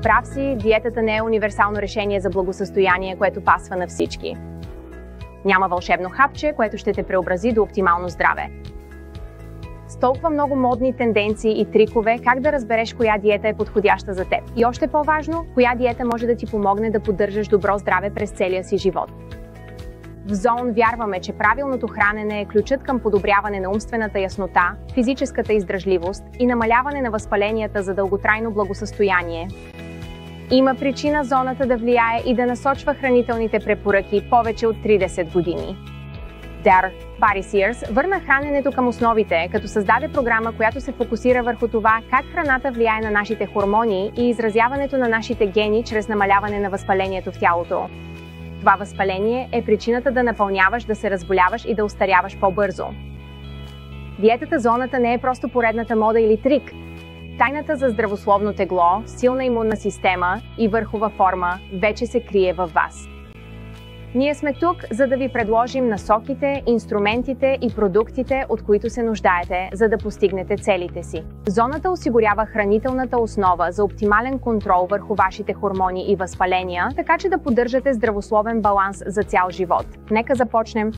Прав си, диетата не е универсално решение за благосъстояние, което пасва на всички. Няма вълшебно хапче, което ще те преобрази до оптимално здраве. С толкова много модни тенденции и трикове, как да разбереш коя диета е подходяща за теб? И още по-важно, коя диета може да ти помогне да поддържаш добро здраве през целия си живот? В Zone вярваме, че правилното хранене е ключът към подобряване на умствената яснота, физическата издръжливост и намаляване на възпаленията за дълготрайно благосъстояние. Има причина зоната да влияе и да насочва хранителните препоръки повече от 30 години. Dare Body Sears върна храненето към основите, като създаде програма, която се фокусира върху това как храната влияе на нашите хормони и изразяването на нашите гени чрез намаляване на възпалението в тялото. Това възпаление е причината да напълняваш, да се разболяваш и да остаряваш по-бързо. Диетата зоната не е просто поредната мода или трик. Тайната за здравословно тегло, силна имунна система и върхова форма вече се крие във вас. Ние сме тук, за да ви предложим насоките, инструментите и продуктите, от които се нуждаете, за да постигнете целите си. Зоната осигурява хранителната основа за оптимален контрол върху вашите хормони и възпаления, така че да поддържате здравословен баланс за цял живот. Нека започнем!